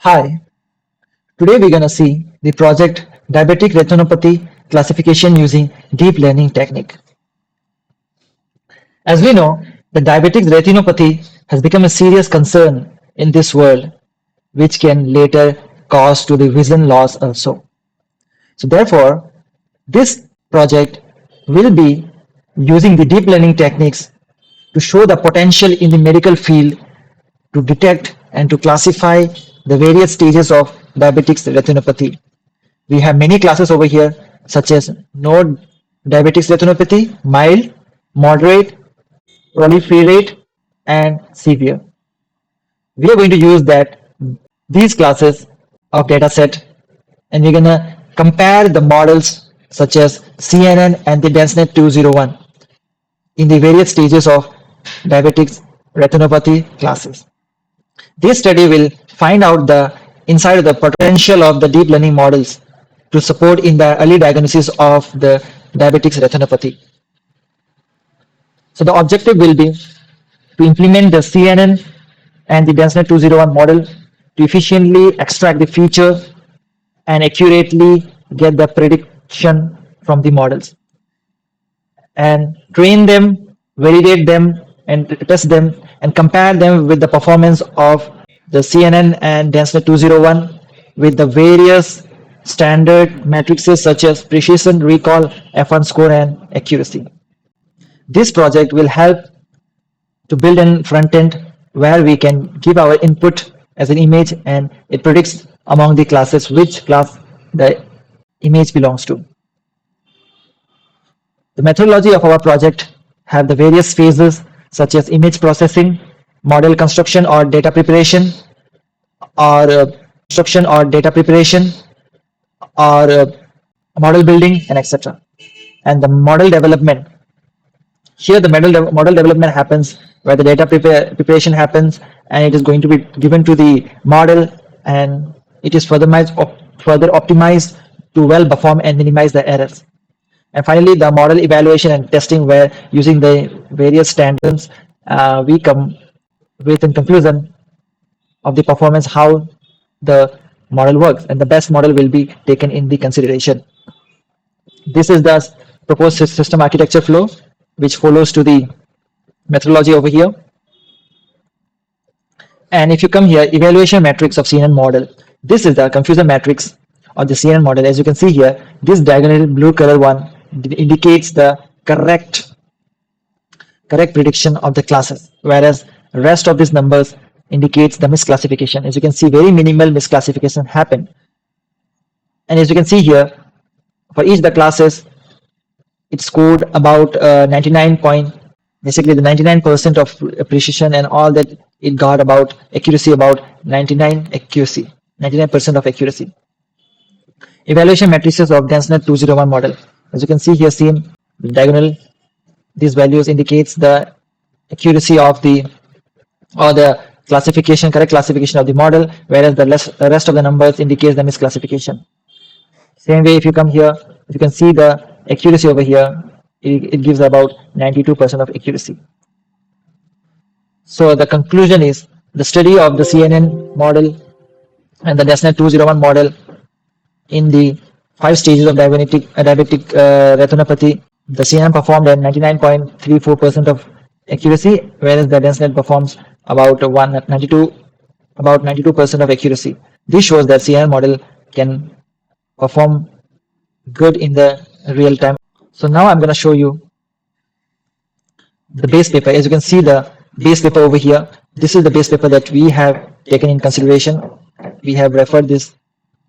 Hi, today we're gonna see the project Diabetic Retinopathy classification using deep learning technique. As we know, the diabetic retinopathy has become a serious concern in this world, which can later cause to the vision loss also. So therefore, this project will be using the deep learning techniques to show the potential in the medical field to detect and to classify the various stages of diabetic retinopathy. We have many classes over here such as no diabetic retinopathy, mild, moderate, proliferate, and severe. We are going to use these classes of dataset, and we're gonna compare the models such as CNN and the DenseNet201 in the various stages of diabetic retinopathy classes. This study will find out the inside of the potential of the deep learning models to support in the early diagnosis of the diabetic retinopathy. So the objective will be to implement the CNN and the DenseNet201 model to efficiently extract the feature and accurately get the prediction from the models and train them, validate them, and test them and compare them with the performance of the CNN and DenseNet201 with the various standard matrices such as precision, recall, F1 score, and accuracy. This project will help to build a front end where we can give our input as an image and it predicts among the classes which class the image belongs to. The methodology of our project have the various phases such as image processing, model construction or data preparation, or model building, and etc. And the model development. Here the model development happens where the data preparation happens and it is going to be given to the model and it is further optimized to well perform and minimize the errors. And finally, the model evaluation and testing where using the various standards, we come with a conclusion of the performance, how the model works, and the best model will be taken in the consideration. This is the proposed system architecture flow, which follows to the methodology over here. And if you come here, evaluation matrix of CNN model, this is the confusion matrix of the CNN model. As you can see here, this diagonal blue color one indicates the correct prediction of the classes, whereas rest of these numbers indicates the misclassification. As you can see, very minimal misclassification happen. And as you can see here, for each of the classes, it scored about 99 point, basically the 99% of precision, and all that it got about accuracy, about 99% of accuracy. Evaluation matrices of DenseNet201 model. As you can see here, seen diagonal, these values indicates the accuracy of the correct classification of the model, whereas the rest of the numbers indicates the misclassification. Same way, if you come here, you can see the accuracy over here, it gives about 92% of accuracy. So the conclusion is the study of the CNN model and the DenseNet201 model in the 5 stages of diabetic retinopathy. The CNN performed at 99.34% of accuracy, whereas the DenseNet performs about 92% of accuracy. This shows that CNN model can perform good in the real time. So now I'm going to show you the base paper. As you can see, the base paper over here, this is the base paper that we have taken in consideration. We have referred this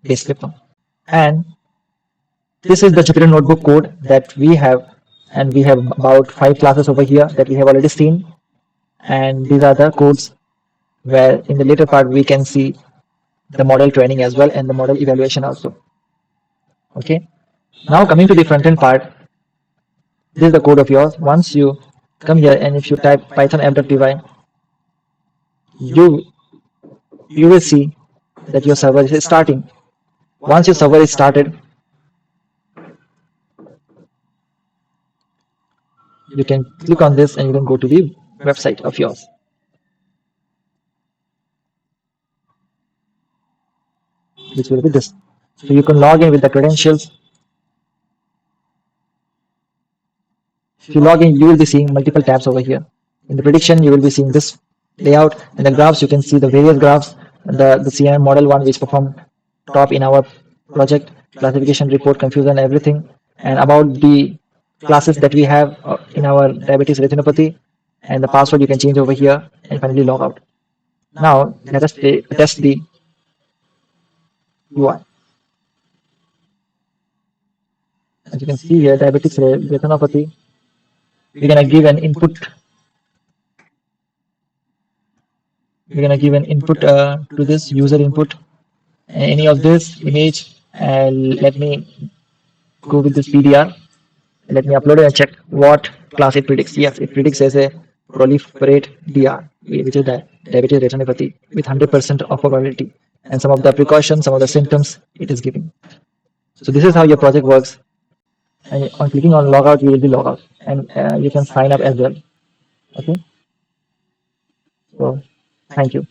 base paper, and this is the Jupyter notebook code that we have, and we have about 5 classes over here that we have already seen, and these are the codes where in the later part we can see the model training as well and the model evaluation also. Okay, now coming to the front end part, this is the code of yours. Once you come here and if you type python app.py, you will see that your server is starting. Once your server is started, you can click on this and you can go to the website of yours. which will be this. So you can log in with the credentials. If you log in, you will be seeing multiple tabs over here. In the prediction, you will be seeing this layout. In the graphs, you can see the various graphs. The CNN model one, which performed top in our project, classification report, confusion, everything, and about the classes that we have in our diabetes retinopathy, and the password you can change over here, and finally log out. Now let us test the UI. As you can see here, diabetic retinopathy, we're gonna give an input. We're gonna give an input to this user input, any of this image, and let me go with this PDR. Let me upload it and check what class it predicts. Yes, it predicts as a proliferate DR, which is diabetic retinopathy with 100% of probability, and some of the precautions, some of the symptoms it is giving. So this is how your project works. And on clicking on logout, you will be logout, and you can sign up as well. Okay. So thank you.